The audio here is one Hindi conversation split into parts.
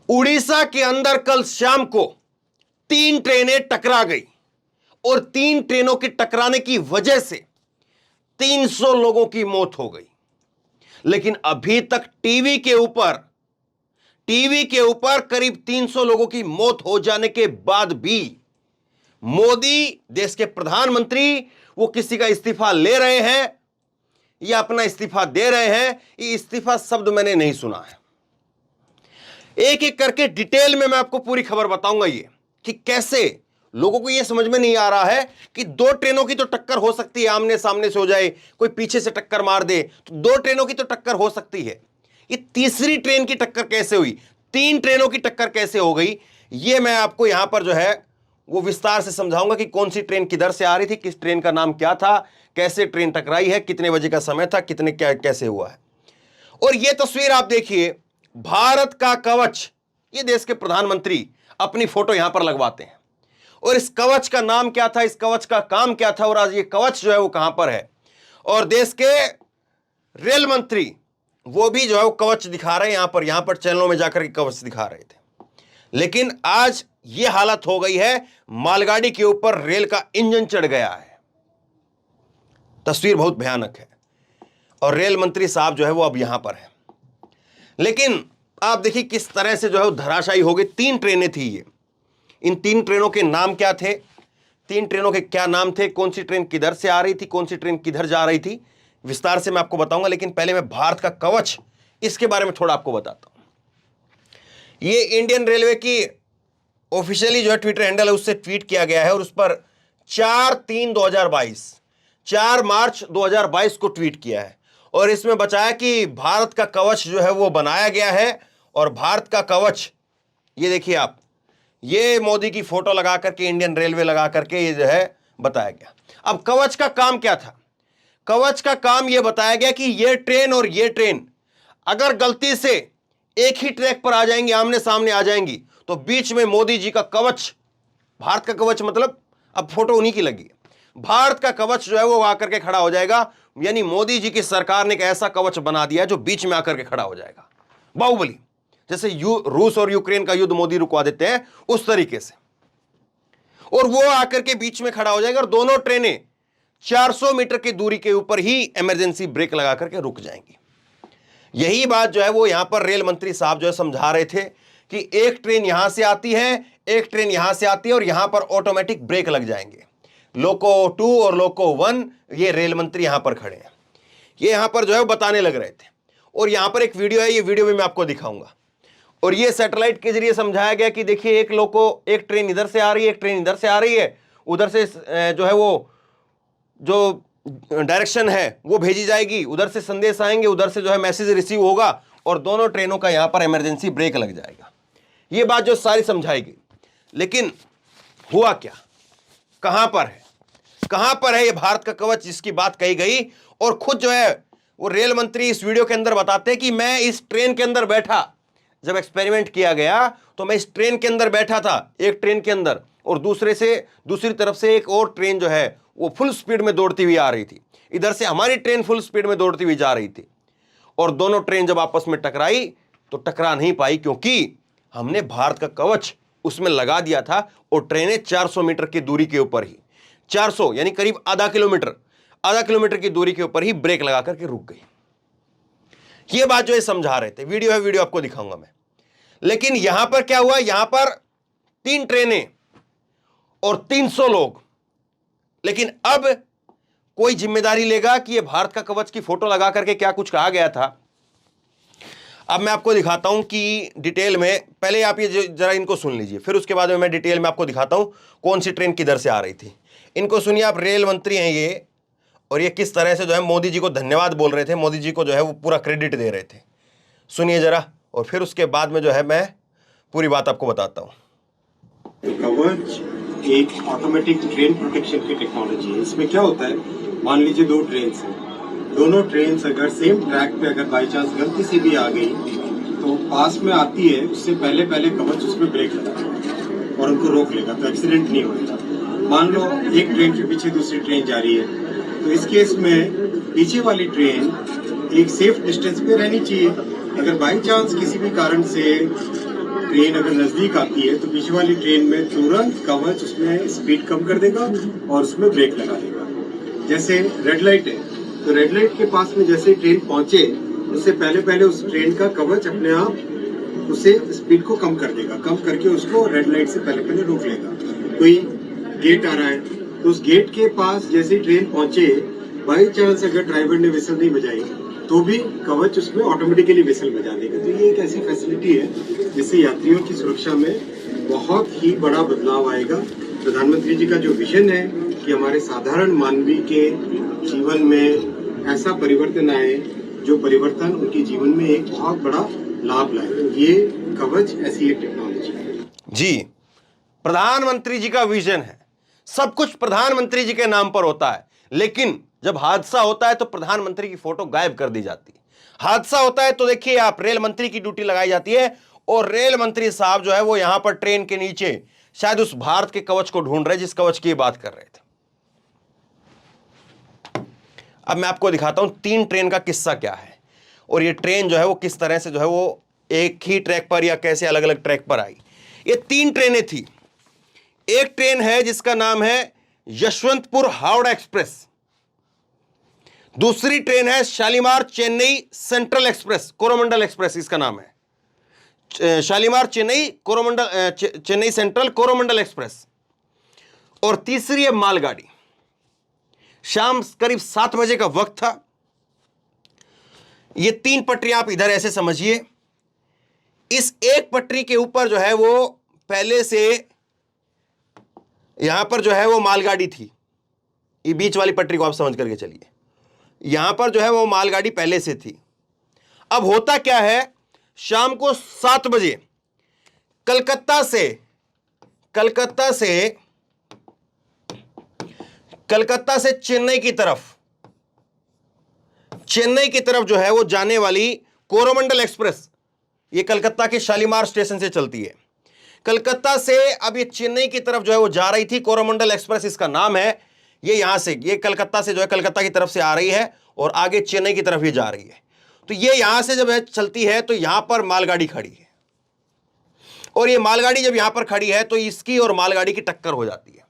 उड़ीसा के अंदर कल शाम को 3 ट्रेनें टकरा गई और 3 ट्रेनों के टकराने की वजह से 300 लोगों की मौत हो गई। लेकिन अभी तक टीवी के ऊपर करीब 300 लोगों की मौत हो जाने के बाद भी मोदी देश के प्रधानमंत्री वो किसी का इस्तीफा ले रहे हैं या अपना इस्तीफा दे रहे हैं, ये इस्तीफा शब्द मैंने नहीं सुना है। एक एक करके डिटेल में मैं आपको पूरी खबर बताऊंगा ये कि कैसे लोगों को ये समझ में नहीं आ रहा है कि 2 ट्रेनों की तो टक्कर हो सकती है, आमने सामने से हो जाए, कोई पीछे से टक्कर मार दे तो 2 ट्रेनों की तो टक्कर हो सकती है, ये तीसरी ट्रेन की टक्कर कैसे हुई, 3 ट्रेनों की टक्कर कैसे हो गई, ये मैं आपको यहां पर जो है वो विस्तार से समझाऊंगा कि कौन सी ट्रेन किधर से आ रही थी, किस ट्रेन का नाम क्या था, कैसे ट्रेन टकराई है, कितने बजे का समय था, कितने क्या कैसे हुआ है। और ये तस्वीर आप देखिए, भारत का कवच, ये देश के प्रधानमंत्री अपनी फोटो यहां पर लगवाते हैं और इस कवच का नाम क्या था, इस कवच का काम क्या था और आज ये कवच जो है वो कहां पर है। और देश के रेल मंत्री वो भी जो है वो कवच दिखा रहे हैं यहां पर चैनलों में जाकर के कवच दिखा रहे थे। लेकिन आज ये हालत हो गई है, मालगाड़ी के ऊपर रेल का इंजन चढ़ गया है। तस्वीर बहुत भयानक है और रेल मंत्री साहब जो है वो अब यहां पर है। लेकिन आप देखिए किस तरह से जो है वो धराशायी हो गई। 3 ट्रेनें थी ये, इन 3 ट्रेनों के नाम क्या थे, 3 ट्रेनों के क्या नाम थे, कौन सी ट्रेन किधर से आ रही थी, कौन सी ट्रेन किधर जा रही थी, विस्तार से मैं आपको बताऊंगा। लेकिन पहले मैं भारत का कवच इसके बारे में थोड़ा आपको बताता हूं। ये इंडियन रेलवे की ऑफिशियली जो है ट्विटर हैंडल है उससे ट्वीट किया गया है और उस पर 4 मार्च 2022 को ट्वीट किया है और इसमें बताया कि भारत का कवच जो है वो बनाया गया है। और भारत का कवच ये देखिए आप, ये मोदी की फोटो लगा करके, इंडियन रेलवे लगा करके ये जो है बताया गया। अब कवच का काम क्या था, कवच का काम ये बताया गया कि ये ट्रेन और ये ट्रेन अगर गलती से एक ही ट्रैक पर आ जाएंगी, आमने सामने आ जाएंगी, तो बीच में मोदी जी का कवच, भारत का कवच मतलब अब फोटो उन्हीं की लगी, भारत का कवच जो है वो आकर के खड़ा हो जाएगा। यानी मोदी जी की सरकार ने एक ऐसा कवच बना दिया जो बीच में आकर के खड़ा हो जाएगा। बाहुबली जैसे रूस और यूक्रेन का युद्ध मोदी रुकवा देते हैं उस तरीके से, और वो आकर के बीच में खड़ा हो जाएगा और दोनों ट्रेनें 400 मीटर की दूरी के ऊपर ही इमरजेंसी ब्रेक लगा करके रुक जाएंगी। यही बात जो है वो यहां पर रेल मंत्री साहब जो है समझा रहे थे कि एक ट्रेन यहां से आती है, एक ट्रेन यहां से आती है और यहां पर ऑटोमेटिक ब्रेक लग जाएंगे। लोको 2 और लोको 1, ये रेल मंत्री यहां पर खड़े हैं, ये यहां पर जो है बताने लग रहे थे। और यहां पर एक वीडियो है, ये वीडियो भी मैं आपको दिखाऊंगा। और ये सैटेलाइट के जरिए समझाया गया कि देखिए एक ट्रेन इधर से आ रही है, एक ट्रेन इधर से आ रही है, उधर से जो है वो जो डायरेक्शन है वो भेजी जाएगी, उधर से संदेश आएंगे, उधर से जो है मैसेज रिसीव होगा और दोनों ट्रेनों का यहां पर इमरजेंसी ब्रेक लग जाएगा। ये बात जो सारी समझाई गई, लेकिन हुआ क्या, कहां पर है ये भारत का कवच जिसकी बात कही गई। और खुद जो है वो रेल मंत्री इस वीडियो के अंदर बताते हैं कि मैं इस ट्रेन के अंदर बैठा, जब एक्सपेरिमेंट किया गया तो मैं इस ट्रेन के अंदर बैठा था, एक ट्रेन के अंदर, और दूसरी तरफ से एक और ट्रेन जो है वो फुल स्पीड में दौड़ती हुई आ रही थी, इधर से हमारी ट्रेन फुल स्पीड में दौड़ती हुई जा रही थी। और दोनों ट्रेन जब आपस में टकराई तो टकरा नहीं पाई क्योंकि हमने भारत का कवच उसमें लगा दिया था और ट्रेनें 400 मीटर की दूरी के ऊपर ही, 400 यानी करीब आधा किलोमीटर की दूरी के ऊपर ही ब्रेक लगा करके रुक गई। ये बात जो है समझा रहे थे, वीडियो है, वीडियो आपको दिखाऊंगा मैं। लेकिन यहां पर क्या हुआ, यहां पर 3 ट्रेनें और 300 लोग। लेकिन अब कोई जिम्मेदारी लेगा कि ये भारत का कवच की फोटो लगा करके क्या कुछ कहा गया था। अब मैं आपको दिखाता हूं कि डिटेल में, पहले आप ये जरा इनको सुन लीजिए, फिर उसके बाद में मैं डिटेल में आपको दिखाता हूं कौन सी ट्रेन किधर से आ रही थी। इनको सुनिए आप, रेल मंत्री हैं ये, और ये किस तरह से जो है मोदी जी को धन्यवाद बोल रहे थे, मोदी जी को जो है वो पूरा क्रेडिट दे रहे थे। सुनिए जरा, और फिर उसके बाद में जो है मैं पूरी बात आपको बताता हूँ। कवच एक ऑटोमेटिक ट्रेन प्रोटेक्शन की टेक्नोलॉजी है। इसमें क्या होता है, मान लीजिए 2 ट्रेन है, दोनों ट्रेन अगर सेम ट्रैक पे अगर बाई चांस गलती से भी आ गई तो पास में आती है, उससे पहले कवच उसमें ब्रेक लगाएगा और उनको रोक लेगा, तो एक्सीडेंट नहीं होगा। मान लो एक ट्रेन के पीछे दूसरी ट्रेन जा रही है, तो इस केस में पीछे वाली ट्रेन एक सेफ डिस्टेंस पे रहनी चाहिए। अगर बाई चांस किसी भी कारण से ट्रेन अगर नजदीक आती है तो पीछे वाली ट्रेन में तुरंत कवच उसमें स्पीड कम कर देगा और उसमें ब्रेक लगा देगा। जैसे रेड लाइट है तो रेड लाइट के पास में जैसे ट्रेन पहुंचे उससे पहले पहले उस ट्रेन का कवच अपने आप उसे स्पीड को कम कर देगा, कम करके उसको रेड लाइट से पहले पहले रोक लेगा। कोई गेट आ रहा है तो उस गेट के पास जैसे ट्रेन पहुंचे, बाई चांस अगर ड्राइवर ने विसल नहीं बजाई तो भी कवच उसमें ऑटोमेटिकली विसल बजा देगा। तो ये एक ऐसी फैसिलिटी है जिससे यात्रियों की सुरक्षा में बहुत ही बड़ा बदलाव आएगा। प्रधानमंत्री जी का जो विजन है कि हमारे साधारण मानवी के जीवन में ऐसा परिवर्तन आए जो परिवर्तन उनके जीवन में एक बहुत बड़ा लाभ लाए, ये कवच ऐसी एक टेक्नोलॉजी है। जी, प्रधानमंत्री जी का विजन है, सब कुछ प्रधानमंत्री जी के नाम पर होता है, लेकिन जब हादसा होता है तो प्रधानमंत्री की फोटो गायब कर दी जाती है। हादसा होता है तो देखिए आप, रेल मंत्री की ड्यूटी लगाई जाती है और रेल मंत्री साहब जो है वो यहां पर ट्रेन के नीचे शायद उस भारत के कवच को ढूंढ रहे, जिस कवच की बात कर रहे थे। अब मैं आपको दिखाता हूं 3 ट्रेन का किस्सा क्या है और ये ट्रेन जो है वो किस तरह से जो है वो एक ही ट्रैक पर या कैसे अलग अलग ट्रैक पर आई। ये 3 ट्रेनें थी। एक ट्रेन है जिसका नाम है यशवंतपुर हावड़ा एक्सप्रेस, दूसरी ट्रेन है Shalimar Chennai central express, Coromandel express इसका नाम है, शालीमार चेन्नई कोरोमंडल चेन्नई सेंट्रल कोरोमंडल एक्सप्रेस, और तीसरी है मालगाड़ी। शाम करीब 7 बजे का वक्त था। ये 3 पटरियां आप इधर ऐसे समझिए, इस एक पटरी के ऊपर जो है वो पहले से यहां पर जो है वो मालगाड़ी थी। ये बीच वाली पटरी को आप समझ करके चलिए, यहां पर जो है वो मालगाड़ी पहले से थी। अब होता क्या है, शाम को 7 बजे कलकत्ता से चेन्नई की तरफ जो है वो जाने वाली कोरोमंडल एक्सप्रेस, ये कलकत्ता के शालीमार स्टेशन से चलती है। कलकत्ता से अब ये चेन्नई की तरफ जो है वो जा रही थी, कोरोमंडल एक्सप्रेस इसका नाम है। ये यहां से, ये कलकत्ता से जो है कलकत्ता की तरफ से आ रही है और आगे चेन्नई की तरफ ये जा रही है। तो ये यहां से जब चलती है तो यहां पर मालगाड़ी खड़ी है और ये मालगाड़ी जब यहां पर खड़ी है तो इसकी और मालगाड़ी की टक्कर हो जाती है।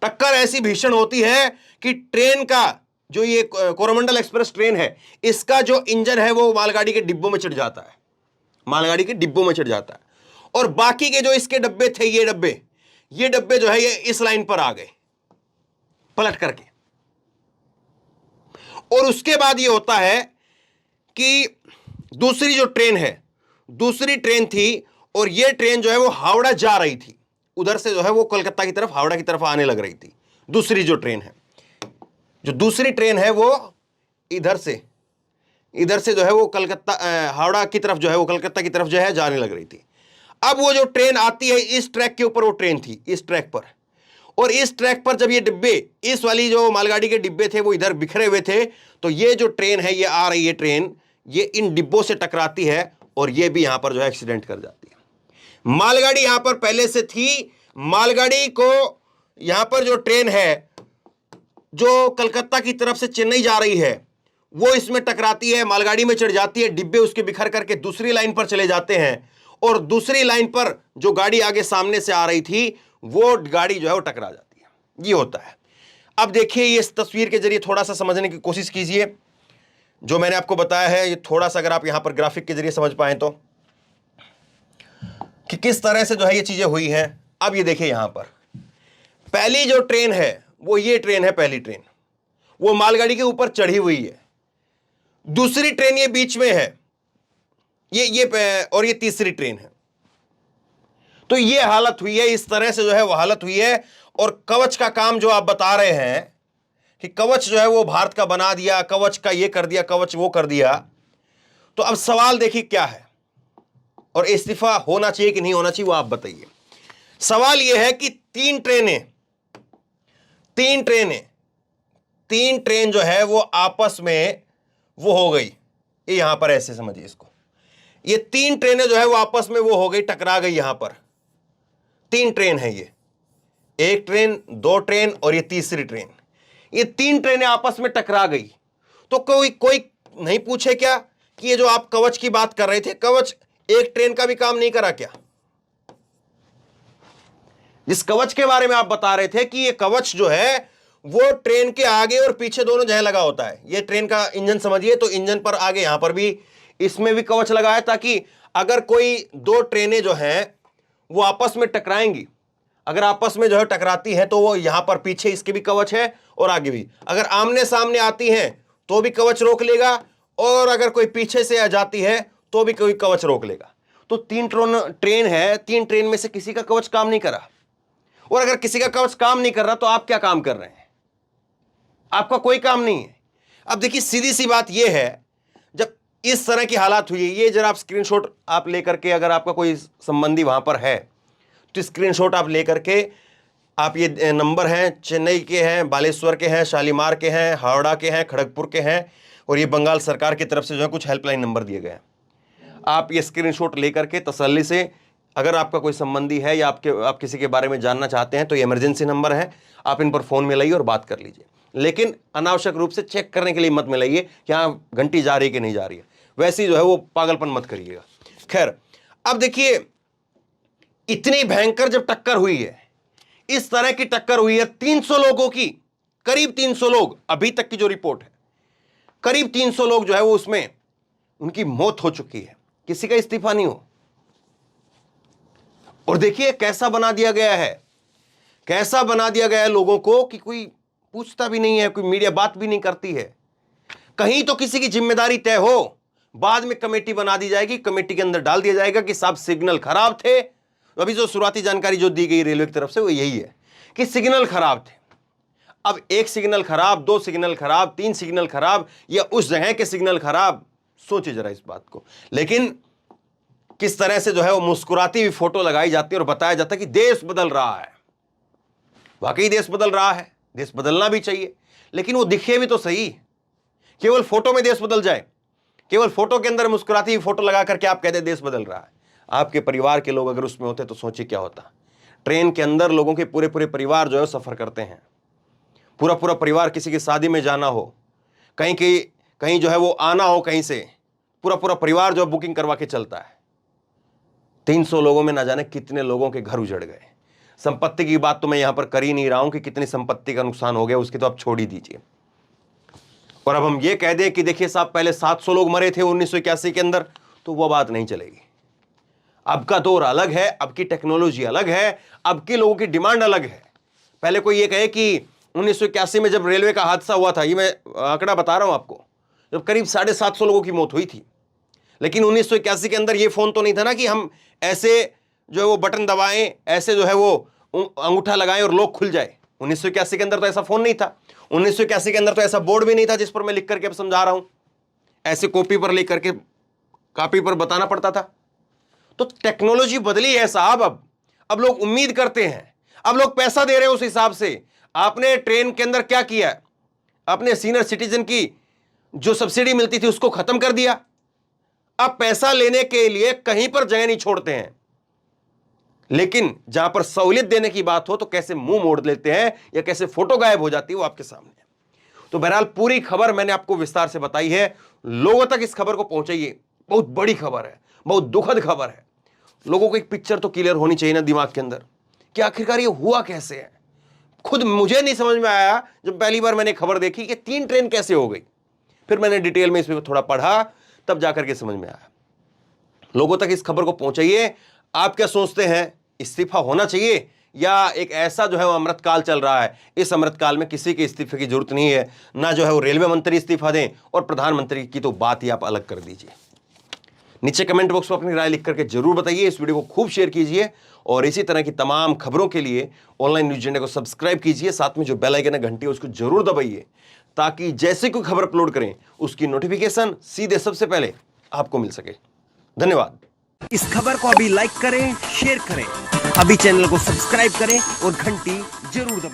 टक्कर ऐसी भीषण होती है कि ट्रेन का जो ये कोरोमंडल एक्सप्रेस ट्रेन है, इसका जो इंजन है वो मालगाड़ी के डिब्बों में चढ़ जाता है, मालगाड़ी के डिब्बों में चढ़ जाता है और बाकी के जो इसके डब्बे थे, ये डब्बे जो है ये इस लाइन पर आ गए पलट करके। और उसके बाद ये होता है कि दूसरी जो ट्रेन है, दूसरी ट्रेन थी और ये ट्रेन जो है वो हावड़ा जा रही थी, उधर से जो है वो कोलकाता की तरफ, हावड़ा की तरफ आने लग रही थी। दूसरी जो ट्रेन है, जो दूसरी ट्रेन है वो इधर से जो है वो कलकत्ता हावड़ा की तरफ जो है वो कलकत्ता की तरफ जो है जाने लग रही थी। अब वो जो ट्रेन आती है इस ट्रैक के ऊपर, वो ट्रेन थी इस ट्रैक पर, और इस ट्रैक पर जब ये डिब्बे, इस वाली जो मालगाड़ी के डिब्बे थे वो इधर बिखरे हुए थे, तो ये जो ट्रेन है, ये आ रही है ट्रेन, ये इन डिब्बों से टकराती है और ये भी यहां पर जो है एक्सीडेंट कर जाती है। मालगाड़ी यहां पर पहले से थी, मालगाड़ी को यहां पर जो ट्रेन है जो कलकत्ता की तरफ से चेन्नई जा रही है वो इसमें टकराती है, मालगाड़ी में चढ़ जाती है, डिब्बे उसके बिखर करके दूसरी लाइन पर चले जाते हैं और दूसरी लाइन पर जो गाड़ी आगे सामने से आ रही थी वो गाड़ी जो है वो टकरा जाती है। ये होता है। अब देखिए, ये इस तस्वीर के जरिए थोड़ा सा समझने की कोशिश कीजिए। जो मैंने आपको बताया है ये थोड़ा सा अगर आप यहां पर ग्राफिक के जरिए समझ पाए तो, कि किस तरह से जो है ये चीजें हुई हैं। अब ये देखिए, यहां पर पहली जो ट्रेन है वो ये ट्रेन है, पहली ट्रेन वो मालगाड़ी के ऊपर चढ़ी हुई है, दूसरी ट्रेन ये बीच में है, ये और ये तीसरी ट्रेन है। तो ये हालत हुई है, इस तरह से जो है वो हालत हुई है। और कवच का काम जो आप बता रहे हैं कि कवच जो है वो भारत का बना दिया, कवच का ये कर दिया, कवच वो कर दिया, तो अब सवाल देखिए क्या है, और इस्तीफा होना चाहिए कि नहीं होना चाहिए वो आप बताइए। सवाल यह है कि 3 ट्रेन जो है वो आपस में वो हो गई, ये यहां पर ऐसे समझिए इसको, ये 3 ट्रेनें जो है वो आपस में वो हो गई, टकरा गई। यहां पर 3 ट्रेन है, ये 1 ट्रेन, 2 ट्रेन और ये तीसरी ट्रेन, ये 3 ट्रेनें आपस में टकरा गई। तो कोई नहीं पूछे क्या कि ये जो आप कवच की बात कर रहे थे, कवच एक ट्रेन का भी काम नहीं करा क्या? जिस कवच के बारे में आप बता रहे थे कि ये कवच जो है वो ट्रेन के आगे और पीछे दोनों जगह लगा होता है। ये ट्रेन का इंजन समझिए, तो इंजन पर आगे यहां पर भी इसमें भी कवच लगा है, ताकि अगर कोई दो ट्रेनें जो हैं वो आपस में टकराएंगी, अगर आपस में जो है टकराती है तो वो यहां पर पीछे इसके भी कवच है और आगे भी, अगर आमने सामने आती हैं तो भी कवच रोक लेगा, और अगर कोई पीछे से आ जाती है तो भी कोई कवच रोक लेगा। तो 3 ट्रेन है, 3 ट्रेन में से किसी का कवच काम नहीं कर रहा, और अगर किसी का कवच काम नहीं कर रहा तो आप क्या काम कर रहे हैं? आपका कोई काम नहीं है। अब देखिए सीधी सी बात यह है, जब इस तरह की हालात हुई, ये जरा आप स्क्रीनशॉट आप लेकर के, अगर आपका कोई संबंधी वहां पर है तो स्क्रीनशॉट आप लेकर के, आप ये नंबर हैं, चेन्नई के हैं, बालेश्वर के हैं, शालीमार के हैं, हावड़ा के हैं, खड़गपुर के हैं, और ये बंगाल सरकार की तरफ से जो है कुछ हेल्पलाइन नंबर दिए गए हैं। आप ये स्क्रीनशॉट लेकर के तसल्ली से, अगर आपका कोई संबंधी है या आप किसी के बारे में जानना चाहते हैं तो ये इमरजेंसी नंबर है, आप इन पर फ़ोन मिलाइए और बात कर लीजिए। लेकिन अनावश्यक रूप से चेक करने के लिए मत मिलाइए कि हाँ घंटी जा रही है कि नहीं जा रही है, वैसी जो है वो पागलपन मत करिएगा। खैर, अब देखिए इतनी भयंकर जब टक्कर हुई है, इस तरह की टक्कर हुई है 300 लोगों की, करीब 300 लोग, अभी तक की जो रिपोर्ट है करीब 300 लोग जो है वो उसमें उनकी मौत हो चुकी है, किसी का इस्तीफा नहीं हो। और देखिए कैसा बना दिया गया है, कैसा बना दिया गया है लोगों को कि कोई पूछता भी नहीं है, कोई मीडिया बात भी नहीं करती है। कहीं तो किसी की जिम्मेदारी तय हो, बाद में कमेटी बना दी जाएगी, कमेटी के अंदर डाल दिया जाएगा कि साहब सिग्नल खराब थे। अभी जो शुरुआती जानकारी जो दी गई रेलवे की तरफ से वो यही है कि सिग्नल खराब थे। अब 1 सिग्नल खराब, 2 सिग्नल खराब, 3 सिग्नल खराब, या उस जगह के सिग्नल खराब, सोचिए जरा इस बात को। लेकिन किस तरह से जो है वो मुस्कुराती हुई फोटो लगाई जाती है और बताया जाता है कि देश बदल रहा है। वाकई देश बदल रहा है, देश बदलना भी चाहिए, लेकिन वो दिखे भी तो सही। केवल फोटो में देश बदल जाए, केवल फोटो के अंदर मुस्कुराती हुई फोटो लगा करके आप कहते देश बदल रहा है। आपके परिवार के लोग अगर उसमें होते तो सोचिए क्या होता। ट्रेन के अंदर लोगों के पूरे पूरे परिवार जो है सफर करते हैं, पूरा पूरा परिवार, किसी की शादी में जाना हो, कहीं जो है वो आना हो कहीं से, पूरा पूरा परिवार जो बुकिंग करवा के चलता है। 300 लोगों में ना जाने कितने लोगों के घर उजड़ गए। संपत्ति की बात तो मैं यहां पर कर ही नहीं रहा हूं कि कितनी संपत्ति का नुकसान हो गया, उसकी तो आप छोड़ ही दीजिए। और अब हम ये कह दें कि देखिए साहब पहले 700 लोग मरे थे 1981 के अंदर, तो वो बात नहीं चलेगी। अब का दौर अलग है, अब की टेक्नोलॉजी अलग है, अब के लोगों की डिमांड अलग है। पहले कोई ये कहे कि 1981 में जब रेलवे का हादसा हुआ था, ये मैं आंकड़ा बता रहा हूं आपको, जब करीब 750 लोगों की मौत हुई थी, लेकिन 1981 के अंदर ये फोन तो नहीं था ना कि हम ऐसे जो है वो बटन दबाएं, ऐसे जो है वो अंगूठा लगाएं और लोग खुल जाए। 1981 के अंदर तो ऐसा फोन नहीं था। 1981 के अंदर तो ऐसा बोर्ड भी नहीं था जिस पर मैं लिख करके अब समझा रहा हूं, ऐसे कॉपी पर लिख करके कॉपी पर बताना पड़ता था। तो टेक्नोलॉजी बदली है साहब। अब लोग उम्मीद करते हैं, अब लोग पैसा दे रहे हैं उस हिसाब से। आपने ट्रेन के अंदर क्या किया, आपने सीनियर सिटीजन की जो सब्सिडी मिलती थी उसको खत्म कर दिया। अब पैसा लेने के लिए कहीं पर जगह नहीं छोड़ते हैं, लेकिन जहां पर सहूलियत देने की बात हो तो कैसे मुंह मोड़ लेते हैं या कैसे फोटो गायब हो जाती है वो आपके सामने है। तो बहरहाल पूरी खबर मैंने आपको विस्तार से बताई है, लोगों तक इस खबर को पहुंचाइए। बहुत बड़ी खबर है, बहुत दुखद खबर है। लोगों को एक पिक्चर तो क्लियर होनी चाहिए ना दिमाग के अंदर कि आखिरकार ये हुआ कैसे है। खुद मुझे नहीं समझ में आया जब पहली बार मैंने खबर देखी कि 3 ट्रेन कैसे हो गई। फिर मैंने डिटेल में इसमें थोड़ा पढ़ा, तब जाकर के समझ में आया। लोगों तक इस खबर को पहुंचाइए। आप क्या सोचते हैं, इस्तीफा होना चाहिए या एक ऐसा जो है वो अमृतकाल चल रहा है, इस अमृतकाल में किसी के इस्तीफे की जरूरत नहीं है, ना जो है वो रेलवे मंत्री इस्तीफा दें और प्रधानमंत्री की तो बात ही आप अलग कर दीजिए। नीचे कमेंट बॉक्स में अपनी राय लिख करके जरूर बताइए। इस वीडियो को खूब शेयर कीजिए और इसी तरह की तमाम खबरों के लिए ऑनलाइन न्यूज़ एजेंडा को सब्सक्राइब कीजिए। साथ में जो बेल आइकन है घंटी उसको जरूर दबाइए, ताकि जैसे कोई खबर अपलोड करें उसकी नोटिफिकेशन सीधे सबसे पहले आपको मिल सके। धन्यवाद। इस खबर को अभी लाइक करें, शेयर करें, अभी चैनल को सब्सक्राइब करें और घंटी जरूर दबाएं।